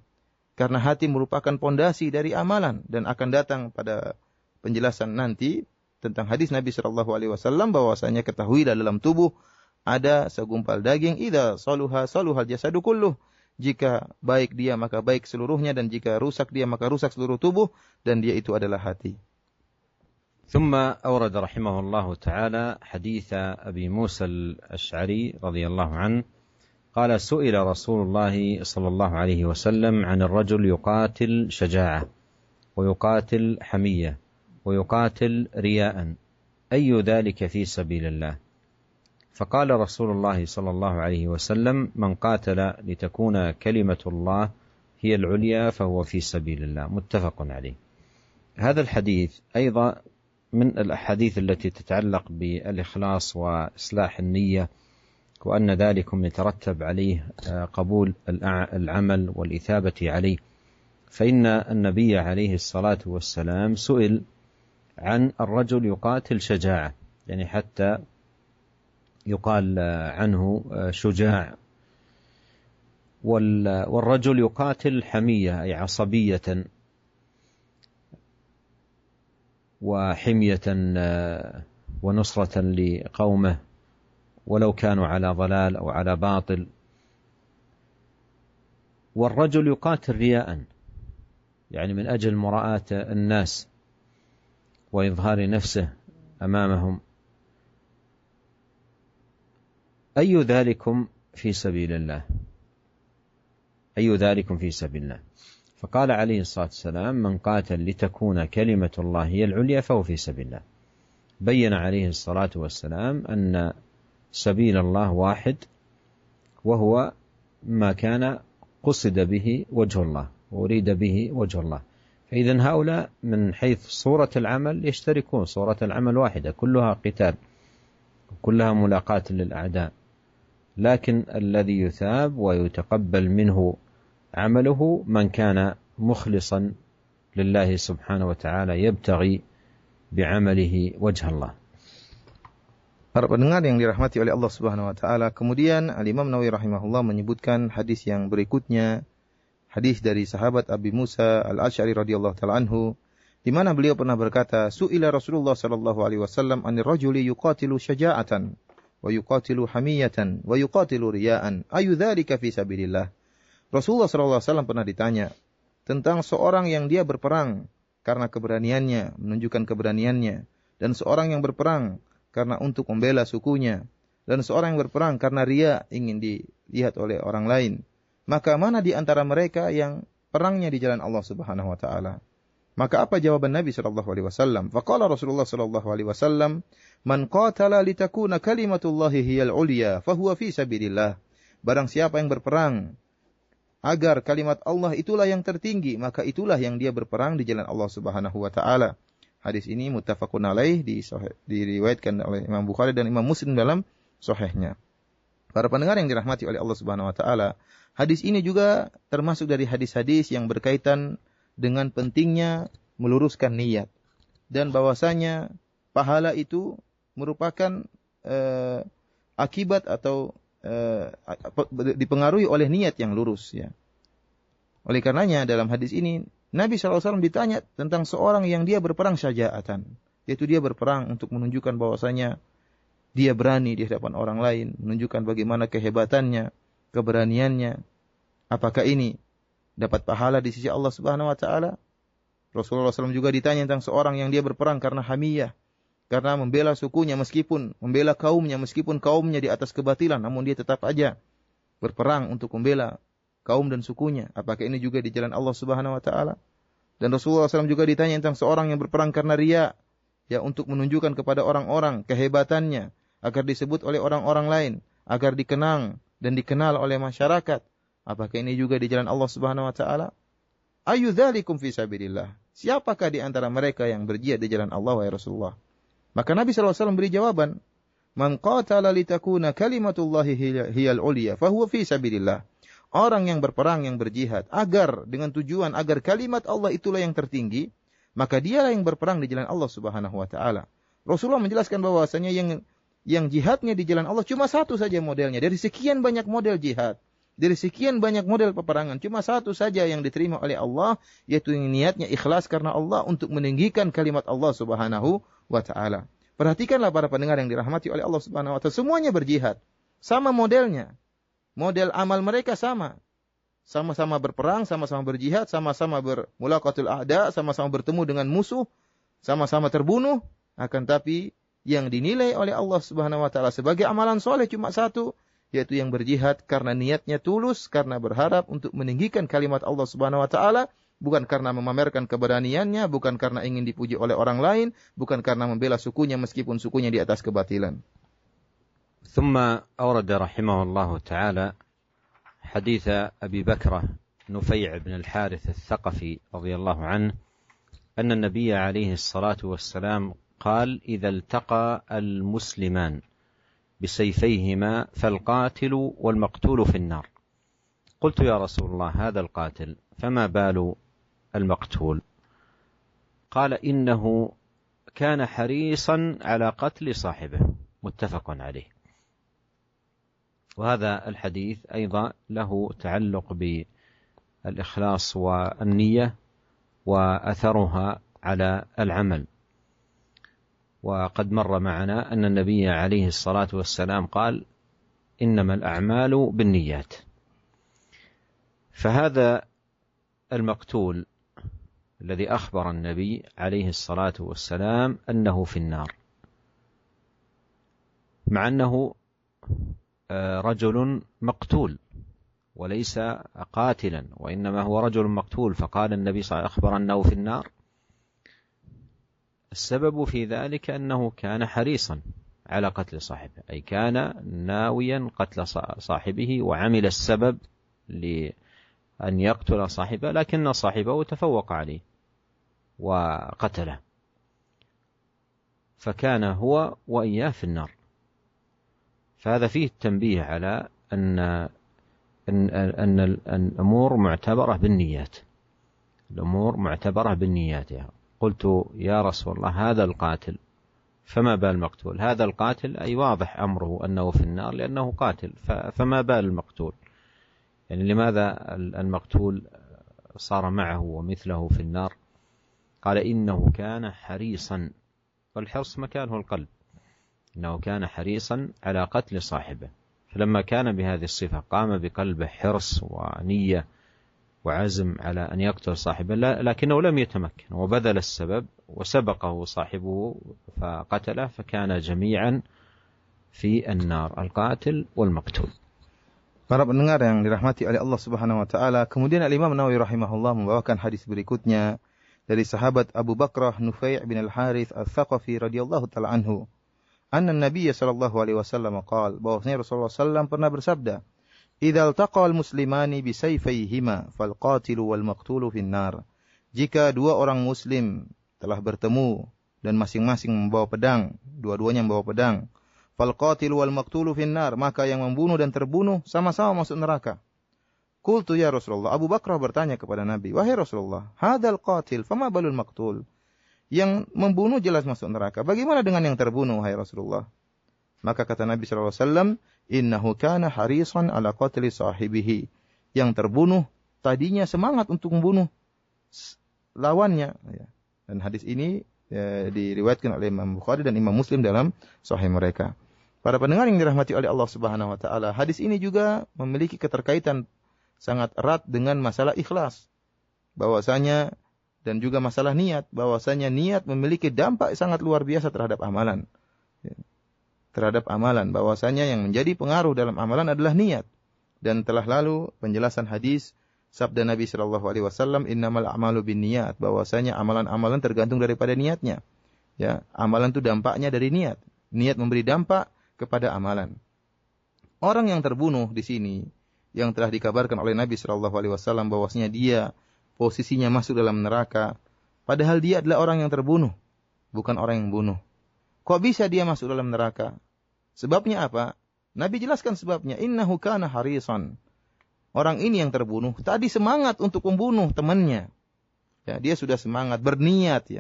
karena hati merupakan pondasi dari amalan, dan akan datang pada penjelasan nanti tentang hadis Nabi sallallahu alaihi wasallam bahwasanya ketahuilah dalam tubuh ada segumpal daging, idza saluha saluhal jasadu kulluh. Jika baik dia maka baik seluruhnya, dan jika rusak dia maka rusak seluruh tubuh, dan dia itu adalah hati. ثم أورد رحمه الله تعالى حديث أبي موسى الأشعري رضي الله عنه قال: سئل رسول الله صلى الله عليه وسلم عن الرجل يقاتل شجاعة ويقاتل حمية ويقاتل رياء، أي ذلك في سبيل الله؟ فقال رسول الله صلى الله عليه وسلم: من قاتل لتكون كلمة الله هي العليا فهو في سبيل الله. متفق عليه. هذا الحديث أيضا من الأحاديث التي تتعلق بالإخلاص وإصلاح النية، وأن ذلكم يترتب عليه قبول العمل والإثابة عليه. فإن النبي عليه الصلاة والسلام سئل عن الرجل يقاتل شجاعة، يعني حتى يقال عنه شجاع، والرجل يقاتل حمية أي عصبية وحمية ونصرة لقومه ولو كانوا على ضلال أو على باطل. والرجل يقاتل رياء، يعني من أجل مراءة الناس وإظهار نفسه أمامهم. أي ذلكم في سبيل الله؟ أي ذلكم في سبيل الله؟ فقال عليه الصلاة والسلام: من قاتل لتكون كلمة الله هي العليا فهو في سبيل الله. بين عليه الصلاة والسلام أن سبيل الله واحد، وهو ما كان قصد به وجه الله وأريد به وجه الله. فإذن هؤلاء من حيث صورة العمل يشتركون، صورة العمل واحدة، كلها قتال، كلها ملاقاة للأعداء، لكن الذي يثاب ويتقبل منه عمله من كان مخلصا لله سبحانه وتعالى يبتغي بعمله وجه الله. Para pendengar yang dirahmati oleh Allah Subhanahu wa taala, kemudian Al-Imam Nawawi rahimahullah menyebutkan hadis yang berikutnya, hadis dari sahabat Abi Musa Al-Asy'ari radhiyallahu taala anhu, di mana beliau pernah berkata, "Su'ila Rasulullah sallallahu alaihi wasallam 'anil rajuli yuqatilu syaja'atan wa yuqatilu hamiyatan wa yuqatilu riya'an, ayu dzalika fi sabilillah." Rasulullah sallallahu alaihi wasallam pernah ditanya tentang seorang yang dia berperang karena keberaniannya, menunjukkan keberaniannya, dan seorang yang berperang karena untuk membela sukunya, dan seorang yang berperang karena riya, ingin dilihat oleh orang lain. Maka mana di antara mereka yang perangnya di jalan Allah Subhanahu wa taala? Maka apa jawaban Nabi sallallahu alaihi wasallam? Faqala Rasulullah sallallahu alaihi wasallam, "Man qatala litakuna kalimatullahi hiyal ulya, fahuwa fi sabilillah." Barang siapa yang berperang agar kalimat Allah itulah yang tertinggi, maka itulah yang dia berperang di jalan Allah Subhanahu wa taala. Hadis ini muttafaqun alaih, diriwayatkan oleh Imam Bukhari dan Imam Muslim dalam sahihnya. Para pendengar yang dirahmati oleh Allah Subhanahu wa taala, hadis ini juga termasuk dari hadis-hadis yang berkaitan dengan pentingnya meluruskan niat, dan bahwasanya pahala itu merupakan akibat atau dipengaruhi oleh niat yang lurus, ya. Oleh karenanya dalam hadis ini Nabi SAW ditanya tentang seorang yang dia berperang syaja'atan, yaitu dia berperang untuk menunjukkan bahwasanya dia berani di hadapan orang lain, menunjukkan bagaimana kehebatannya, keberaniannya. Apakah ini dapat pahala di sisi Allah Subhanahu wa taala? Rasulullah SAW juga ditanya tentang seorang yang dia berperang karena hamiyah, karena membela sukunya meskipun membela kaumnya, meskipun kaumnya di atas kebatilan, namun dia tetap aja berperang untuk membela kaum dan sukunya. Apakah ini juga di jalan Allah Subhanahu wa taala? Dan Rasulullah SAW juga ditanya tentang seorang yang berperang karena riya, ya, untuk menunjukkan kepada orang-orang kehebatannya agar disebut oleh orang-orang lain, agar dikenang dan dikenal oleh masyarakat. Apakah ini juga di jalan Allah Subhanahu wa taala? Ayu dzalikum fi sabilillah. Siapakah di antara mereka yang berjihad di jalan Allah, wahai Rasulullah? Maka Nabi SAW beri jawaban, "Man qatala litakuna kalimatullahi hiyal ulya, fahuwa fi sabilillah." Orang yang berperang, yang berjihad agar dengan tujuan agar kalimat Allah itulah yang tertinggi, maka dialah yang berperang di jalan Allah Subhanahu wa taala. Rasulullah menjelaskan bahwasanya yang jihadnya di jalan Allah cuma satu saja modelnya. Dari sekian banyak model jihad, dari sekian banyak model peperangan, cuma satu saja yang diterima oleh Allah, yaitu yang niatnya ikhlas karena Allah untuk meninggikan kalimat Allah Subhanahu wa taala. Perhatikanlah para pendengar yang dirahmati oleh Allah Subhanahu wa taala, semuanya berjihad. Sama modelnya. Model amal mereka sama. Sama-sama berperang, sama-sama berjihad, sama-sama bermulaqatul a'da, sama-sama bertemu dengan musuh, sama-sama terbunuh, Akan tapi yang dinilai oleh Allah Subhanahu wa taala sebagai amalan soleh cuma satu, yaitu yang berjihad karena niatnya tulus, karena berharap untuk meninggikan kalimat Allah Subhanahu wa taala, bukan karena memamerkan keberaniannya, bukan karena ingin dipuji oleh orang lain, bukan karena membela sukunya meskipun sukunya di atas kebatilan. ثم أورد رحمه الله تعالى حديث أبي بكرة نفيع بن الحارث الثقفي رضي الله عنه أن النبي عليه الصلاة والسلام قال: إذا التقى المسلمان بسيفيهما فالقاتل والمقتول في النار. قلت يا رسول الله هذا القاتل فما بال المقتول؟ قال: إنه كان حريصا على قتل صاحبه. متفق عليه. وهذا الحديث أيضا له تعلق بالإخلاص والنية وأثرها على العمل. وقد مر معنا أن النبي عليه الصلاة والسلام قال: إنما الأعمال بالنيات. فهذا المقتول الذي أخبر النبي عليه الصلاة والسلام أنه في النار، مع أنه رجل مقتول وليس قاتلا، وإنما هو رجل مقتول، فقال النبي صلى الله عليه وسلم أخبر أنه في النار. السبب في ذلك أنه كان حريصا على قتل صاحبه، أي كان ناويا قتل صاحبه وعمل السبب لأن يقتل صاحبه، لكن صاحبه تفوق عليه وقتله، فكان هو وإياه في النار. فهذا فيه التنبيه على أن الأمور معتبرة بالنيات، الأمور معتبرة بالنيات. قلت يا رسول الله هذا القاتل فما بال المقتول؟ هذا القاتل أي واضح أمره أنه في النار لأنه قاتل، فما بال المقتول؟ يعني لماذا المقتول صار معه ومثله في النار؟ قال: إنه كان حريصا، والحرص مكانه القلب، إنه كان حريصا على قتل صاحبه، فلما كان بهذه الصفة قام بقلبه حرص ونية وعزم على أن يقتل صاحبه، لكنه لم يتمكن وبذل السبب وسبقه صاحبه فقتله، فكان جميعا في النار، القاتل والمقتول. Para pendengar yang dirahmati oleh Allah Subhanahu wa taala, kemudian Al-Imam Nawawi rahimahullah membawakan hadis berikutnya dari sahabat Abu Bakrah Nufai' bin Al-Harith Al-Thaqafi radhiyallahu taala anhu. Anna Nabiy sallallahu alaihi wasallam qaal, bahwasanya Rasulullah sallallahu pernah bersabda, "Idzal taqal muslimani bi sayfayhima fal qatilu wal maqtulu fin nar." Jika dua orang muslim telah bertemu dan masing-masing membawa pedang, dua-duanya membawa pedang, fal qatilu wal maqtulu fin nar, maka yang membunuh dan terbunuh sama-sama masuk neraka. Qultu ya Rasulullah, Abu Bakrah bertanya kepada Nabi, "Wahai Rasulullah, hadzal qatil fama balul maqtul?" Yang membunuh jelas masuk neraka. Bagaimana dengan yang terbunuh, wahai Rasulullah? Maka kata Nabi sallallahu alaihi wasallam, "Innahu kana harisan ala qatli sahibihi." Yang terbunuh tadinya semangat untuk membunuh lawannya. Dan hadis ini diriwayatkan oleh Imam Bukhari dan Imam Muslim dalam sahih mereka. Para pendengar yang dirahmati oleh Allah Subhanahu wa taala, hadis ini juga memiliki keterkaitan sangat erat dengan masalah ikhlas. Bahwasanya dan juga masalah niat, bahwasanya niat memiliki dampak sangat luar biasa terhadap amalan. Terhadap amalan, bahwasanya yang menjadi pengaruh dalam amalan adalah niat. Dan telah lalu penjelasan hadis sabda Nabi sallallahu alaihi wasallam, "Innamal a'malu binniyat," bahwasanya amalan-amalan tergantung daripada niatnya. Ya, amalan itu dampaknya dari niat. Niat memberi dampak kepada amalan. Orang yang terbunuh di sini yang telah dikabarkan oleh Nabi sallallahu alaihi wasallam bahwasanya dia posisinya masuk dalam neraka, padahal dia adalah orang yang terbunuh, bukan orang yang bunuh. Kok bisa dia masuk dalam neraka? Sebabnya apa? Nabi jelaskan sebabnya, innahu kana harisan. Orang ini yang terbunuh tadi semangat untuk membunuh temannya. Ya, dia sudah semangat, berniat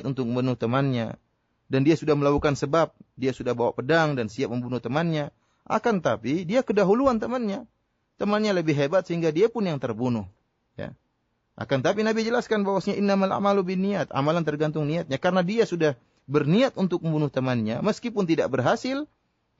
untuk membunuh temannya, dan dia sudah melakukan sebab, dia sudah bawa pedang dan siap membunuh temannya. Akan tapi dia kedahuluan temannya. Temannya lebih hebat sehingga dia pun yang terbunuh. Ya. Akan tapi Nabi jelaskan bahwasanya innamal a'malu binniyat, amalan tergantung niatnya. Karena dia sudah berniat untuk membunuh temannya, meskipun tidak berhasil,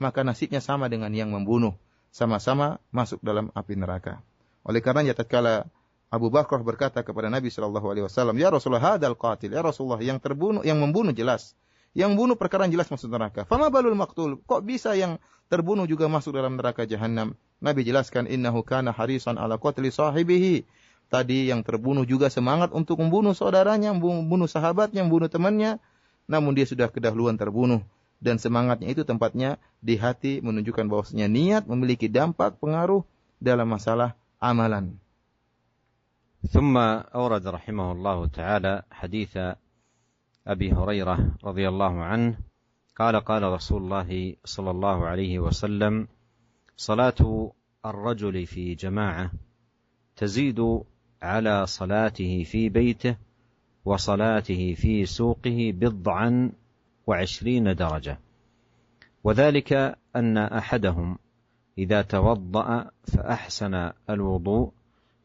maka nasibnya sama dengan yang membunuh, sama-sama masuk dalam api neraka. Oleh karenanya tatkala Abu Bakrah berkata kepada Nabi sallallahu alaihi wasallam, "Ya Rasulullah, hadzal qatil." Ya Rasulullah, yang terbunuh, yang membunuh jelas. Yang bunuh perkara yang jelas masuk neraka. Fama balul maqtul? Kok bisa yang terbunuh juga masuk dalam neraka jahanam? Nabi jelaskan, innahu kana harisan ala qatli sahibihi. Tadi yang terbunuh juga semangat untuk membunuh saudaranya, membunuh sahabatnya, membunuh temannya. Namun dia sudah kedahuluan terbunuh. Dan semangatnya itu tempatnya di hati, menunjukkan bahwasanya niat memiliki dampak, pengaruh dalam masalah amalan. ثم أورد رحمه الله تعالى حديث أبي هريرة رضي الله عنه قال قال رسول الله صلى الله عليه وسلم صلاة الرجل في جماعة تزيد على صلاته في بيته وصلاته في سوقه 27 درجة وذلك أن أحدهم إذا توضأ فأحسن الوضوء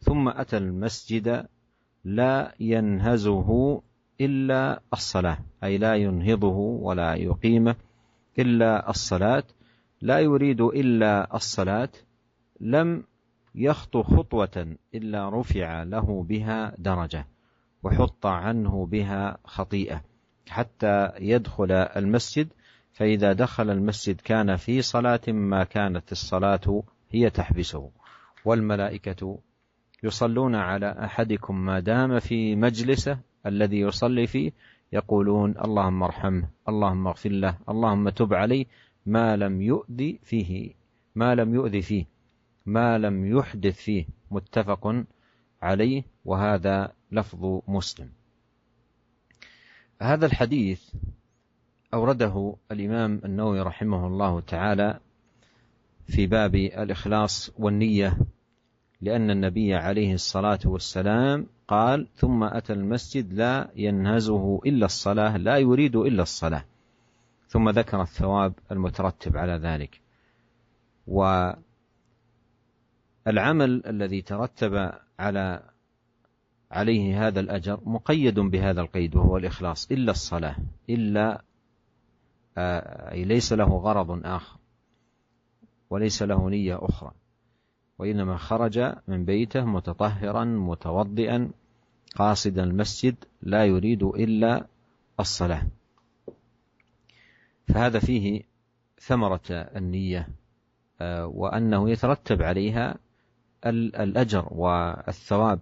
ثم أتى المسجد لا ينهزه إلا الصلاة أي لا ينهضه ولا يقيمه إلا الصلاة لا يريد إلا الصلاة لم يخطو خطوة إلا رفع له بها درجة وحط عنه بها خطيئة حتى يدخل المسجد فإذا دخل المسجد كان في صلاة ما كانت الصلاة هي تحبسه والملائكة يصلون على أحدكم ما دام في مجلسه الذي يصلي فيه يقولون اللهم ارحمه اللهم اغفر له اللهم تب عليه ما لم يؤذي فيه ما لم يحدث فيه متفق عليه وهذا لفظ مسلم. هذا الحديث أورده الإمام النووي رحمه الله تعالى في باب الإخلاص والنية لأن النبي عليه الصلاة والسلام قال ثم أتى المسجد لا ينهزه إلا الصلاة لا يريد إلا الصلاة ثم ذكر الثواب المترتب على ذلك. والعمل الذي ترتب عليه هذا الأجر مقيد بهذا القيد وهو الإخلاص إلا الصلاة إلا أي ليس له غرض آخر وليس له نية أخرى وإنما خرج من بيته متطهرا متوضئا قاصدا المسجد لا يريد إلا الصلاة. فهذا فيه ثمرة النية وأنه يترتب عليها الأجر والثواب.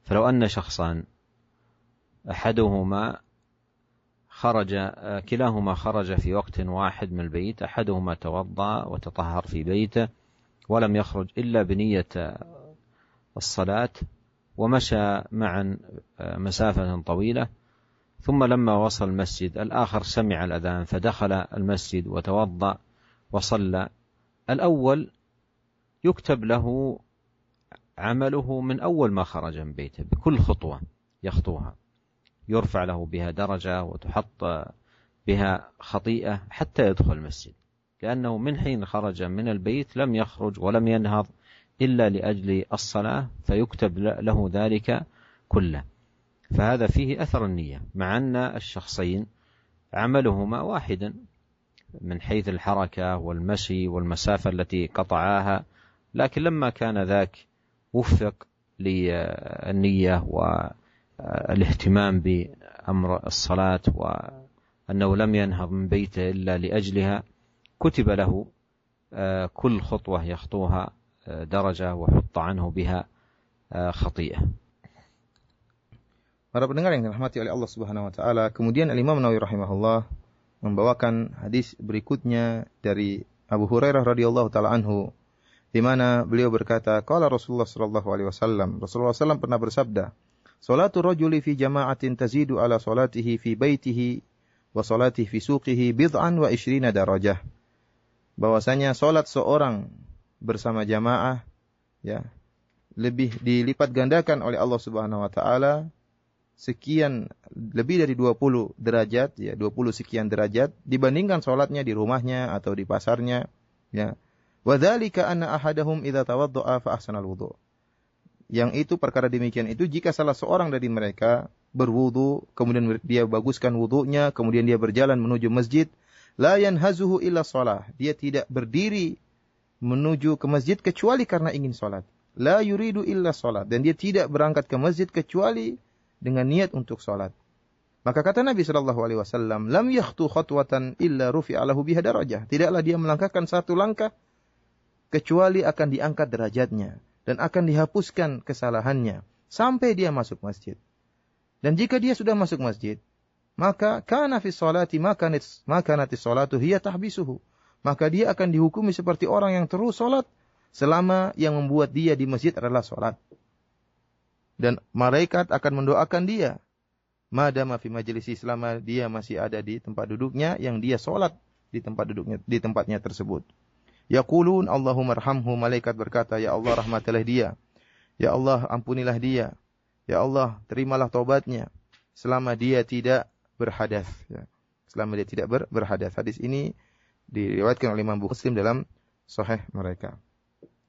فلو أن شخصان كلاهما خرج في وقت واحد من البيت أحدهما توضأ وتطهر في بيته ولم يخرج إلا بنية الصلاة ومشى معا مسافة طويلة ثم لما وصل المسجد الآخر سمع الأذان فدخل المسجد وتوضأ وصلى الأول يكتب له عمله من أول ما خرج من بيته بكل خطوة يخطوها يرفع له بها درجة وتحط بها خطيئة حتى يدخل المسجد لأنه من حين خرج من البيت لم يخرج ولم ينهض إلا لأجل الصلاة فيكتب له ذلك كله. فهذا فيه أثر النية مع أن الشخصين عملهما واحدا من حيث الحركة والمشي والمسافة التي قطعاها لكن لما كان ذاك وفق للنية والاهتمام بأمر الصلاة وأنه لم ينهض من بيته إلا لأجلها كتب له كل خطوة يخطوها درجة وحط عنه بها خطيئة. Para pendengar yang dirahmati oleh Allah Subhanahu wa taala, kemudian Imam Nawawi rahimahullah membawakan hadis berikutnya dari Abu Hurairah radhiyallahu taala anhu di mana beliau berkata, qala Rasulullah sallallahu alaihi wasallam, Rasulullah sallallahu pernah bersabda, "Salatu rajuli fi jama'atin tazidu ala salatihi fi baitihi wa salatihi fi suqihi bid'an wa 20 darajah." Bahwasanya salat seorang bersama jamaah ya lebih dilipat gandakan oleh Allah Subhanahu wa taala sekian lebih dari 20 derajat ya 20 sekian derajat dibandingkan salatnya di rumahnya atau di pasarnya ya. Wa dzalika anna ahadahum idza tawaddaa fa ahsanal wudu. Yang itu perkara demikian itu jika salah seorang dari mereka berwudu kemudian dia baguskan wudunya kemudian dia berjalan menuju masjid la yanhazuhu illa shalah. Dia tidak berdiri menuju ke masjid kecuali karena ingin salat. La yuridu illa salat dan dia tidak berangkat ke masjid kecuali dengan niat untuk salat. Maka kata Nabi sallallahu alaihi wasallam, "Lam yakhtu khatwatan illa rufi'a lahu biha darajah." Tidaklah dia melangkahkan satu langkah kecuali akan diangkat derajatnya dan akan dihapuskan kesalahannya sampai dia masuk masjid. Dan jika dia sudah masuk masjid, maka kana fi sholati makanatis sholatu hiya tahbisuhu. Maka dia akan dihukumi seperti orang yang terus salat selama yang membuat dia di masjid adalah salat. Dan malaikat akan mendoakan dia madama fi majlisi, selama dia masih ada di tempat duduknya yang dia salat di tempatnya tersebut. Yaqulun Allahumma arhamhu, malaikat berkata, ya Allah rahmatilah dia. Ya Allah ampunilah dia. Ya Allah terimalah taubatnya selama dia tidak berhadas. Ya. Selama dia tidak berhadas. Hadis ini diriwayatkan oleh Imam Muslim dalam sahih mereka.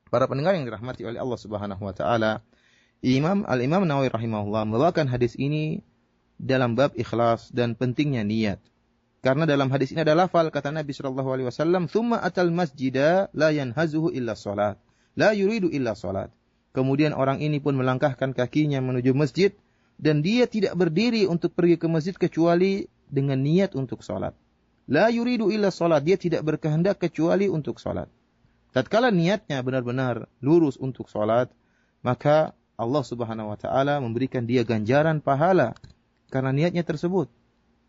Para pendengar yang dirahmati oleh Allah Subhanahu wa taala, Al-Imam Nawawi rahimahullah membawakan hadis ini dalam bab ikhlas dan pentingnya niat. Karena dalam hadis ini ada lafal kata Nabi sallallahu alaihi wasallam, "Tsumma atal masjida la yanhazuhu illa shalat, la yuridu illa shalat." Kemudian orang ini pun melangkahkan kakinya menuju masjid dan dia tidak berdiri untuk pergi ke masjid kecuali dengan niat untuk salat. La yuridu illa salat, dia tidak berkehendak kecuali untuk salat. Tatkala niatnya benar-benar lurus untuk salat, maka Allah Subhanahu wa taala memberikan dia ganjaran pahala karena niatnya tersebut.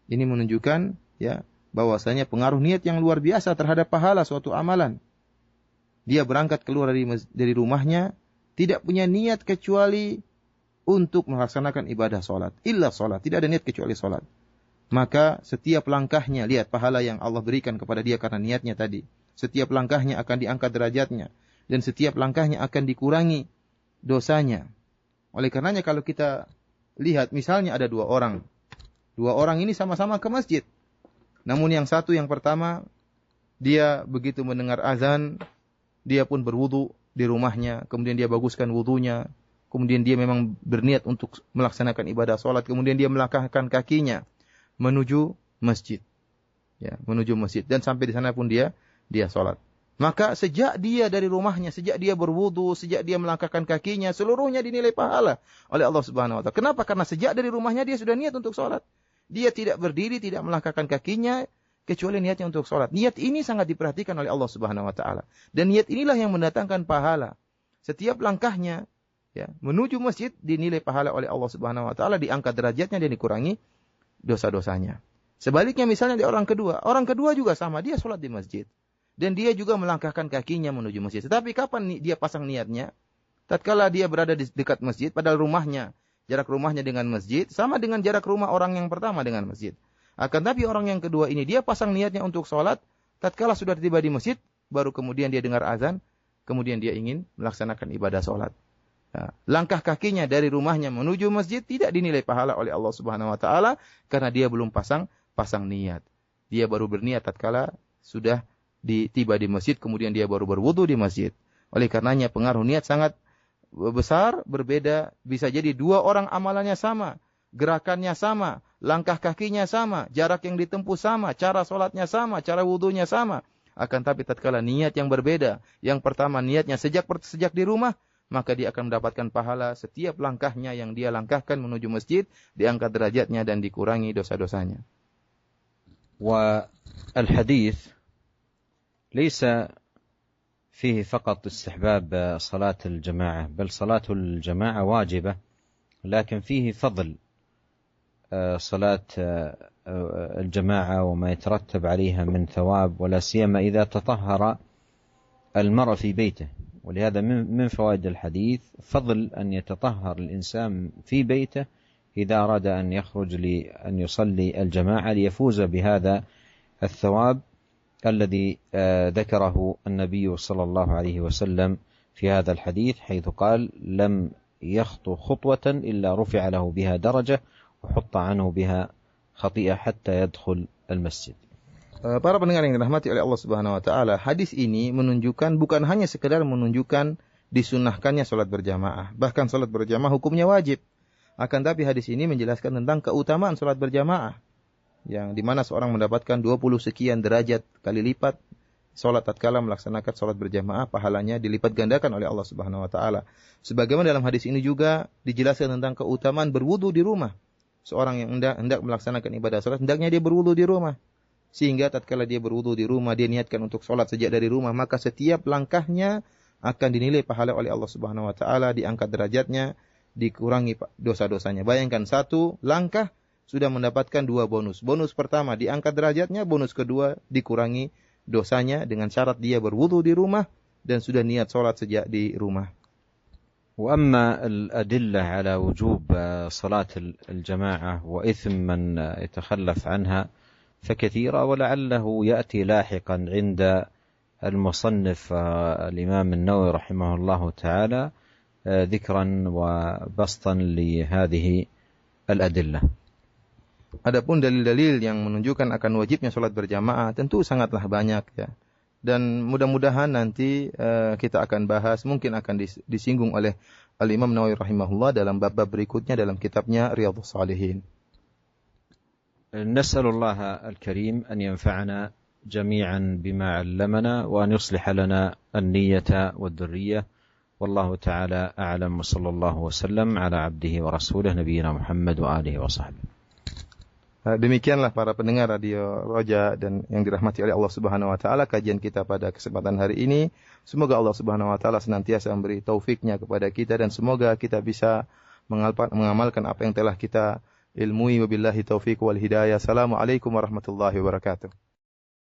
Ini menunjukkan ya bahwasanya pengaruh niat yang luar biasa terhadap pahala suatu amalan. Dia berangkat keluar dari rumahnya tidak punya niat kecuali untuk melaksanakan ibadah salat. Illa salat, tidak ada niat kecuali salat. Maka setiap langkahnya, lihat pahala yang Allah berikan kepada dia karena niatnya tadi. Setiap langkahnya akan diangkat derajatnya. Dan setiap langkahnya akan dikurangi dosanya. Oleh karenanya kalau kita lihat, misalnya ada dua orang. Dua orang ini sama-sama ke masjid. Namun yang satu, yang pertama, dia begitu mendengar azan, dia pun berwudu di rumahnya. Kemudian dia baguskan wudunya. Kemudian dia memang berniat untuk melaksanakan ibadah salat. Kemudian dia melangkahkan kakinya menuju masjid, ya, menuju masjid, dan sampai di sana pun dia salat. Maka sejak dia dari rumahnya, sejak dia berwudu, sejak dia melangkahkan kakinya, seluruhnya dinilai pahala oleh Allah Subhanahu wa taala. Kenapa? Karena sejak dari rumahnya dia sudah niat untuk salat. Dia tidak berdiri, tidak melangkahkan kakinya kecuali niatnya untuk salat. Niat ini sangat diperhatikan oleh Allah Subhanahu wa taala. Dan niat inilah yang mendatangkan pahala. Setiap langkahnya ya menuju masjid dinilai pahala oleh Allah Subhanahu wa taala, diangkat derajatnya dan dikurangi dosa-dosanya. Sebaliknya misalnya di orang kedua juga sama, dia sholat di masjid. Dan dia juga melangkahkan kakinya menuju masjid. Tetapi kapan dia pasang niatnya? Tatkala dia berada di dekat masjid, padahal rumahnya, jarak rumahnya dengan masjid, sama dengan jarak rumah orang yang pertama dengan masjid. Akan tapi orang yang kedua ini, dia pasang niatnya untuk sholat, tatkala sudah tiba di masjid, baru kemudian dia dengar azan, kemudian dia ingin melaksanakan ibadah sholat. Nah, langkah kakinya dari rumahnya menuju masjid tidak dinilai pahala oleh Allah Subhanahu wa taala karena dia belum pasang niat. Dia baru berniat tatkala sudah tiba di masjid, kemudian dia baru berwudu di masjid. Oleh karenanya pengaruh niat sangat besar, berbeda. Bisa jadi dua orang amalannya sama, gerakannya sama, langkah kakinya sama, jarak yang ditempuh sama, cara sholatnya sama, cara wudunya sama. Akan tapi tatkala niat yang berbeda, yang pertama niatnya sejak di rumah, maka dia akan mendapatkan pahala setiap langkahnya yang dia langkahkan menuju masjid, diangkat derajatnya dan dikurangi dosa-dosanya. والحديث ليس فيه فقط استحباب صلاة الجماعة، بل صلاة الجماعة واجبة، لكن فيه فضل صلاة الجماعة وما يترتب عليها من ثواب، ولا سيما إذا تطهر المرء في بيته. ولهذا من فوائد الحديث فضل أن يتطهر الإنسان في بيته إذا أراد أن يخرج لأن يصلي الجماعة ليفوز بهذا الثواب الذي ذكره النبي صلى الله عليه وسلم في هذا الحديث، حيث قال: لم يخطو خطوة إلا رفع له بها درجة وحط عنه بها خطيئة حتى يدخل المسجid. Para pendengar yang dirahmati oleh Allah Subhanahu wa taala, hadis ini menunjukkan, bukan hanya sekedar menunjukkan disunahkannya salat berjamaah, bahkan salat berjamaah hukumnya wajib. Akan tapi hadis ini menjelaskan tentang keutamaan salat berjamaah, yang dimana seorang mendapatkan 20 sekian derajat kali lipat salat tatkala melaksanakan salat berjamaah, pahalanya dilipat gandakan oleh Allah Subhanahu wa taala. Sebagaimana dalam hadis ini juga dijelaskan tentang keutamaan berwudu di rumah. seorang yang hendak melaksanakan ibadah salat, hendaknya dia berwudu di rumah. Sehingga tatkala dia berwudu di rumah, dia niatkan untuk salat sejak dari rumah, maka setiap langkahnya akan dinilai pahala oleh Allah Subhanahu wa taala, diangkat derajatnya, dikurangi dosa-dosanya. Bayangkan, satu langkah sudah mendapatkan 2 bonus. Bonus pertama diangkat derajatnya, bonus kedua dikurangi dosanya dengan syarat dia berwudu di rumah dan sudah niat salat sejak di rumah. وأما الأدلة على وجوب صلاة الجماعة وإثم من يتخلف عنها فكثيرة، ولعله يأتي لاحقا عند المصنف الإمام النووي رحمه الله تعالى ذكرا وبسطا لهذه الأدلة. Adapun dalil-dalil yang menunjukkan akan wajibnya salat berjamaah tentu sangatlah banyak ya. Dan mudah-mudahan nanti kita akan bahas, mungkin akan disinggung oleh Al-Imam Nawawi rahimahullah dalam bab-bab berikutnya dalam kitabnya Riyadhus Shalihin. نسأل الله الكريم أن ينفعنا جميعا بما علمنا وأن يصلح لنا النية والذرية، والله تعالى أعلم، وصلى الله وسلم على عبده ورسوله نبينا محمد وآله وصحبه. Demikianlah para pendengar Radio Roja dan yang dirahmati oleh Allah Subhanahu wa taala, kajian kita pada kesempatan hari ini. Semoga Allah Subhanahu wa taala senantiasa memberi taufiknya kepada kita dan semoga kita bisa mengamalkan apa yang telah kita ilmui. Wabillahi taufiq wal hidayah. Assalamualaikum warahmatullahi wabarakatuh.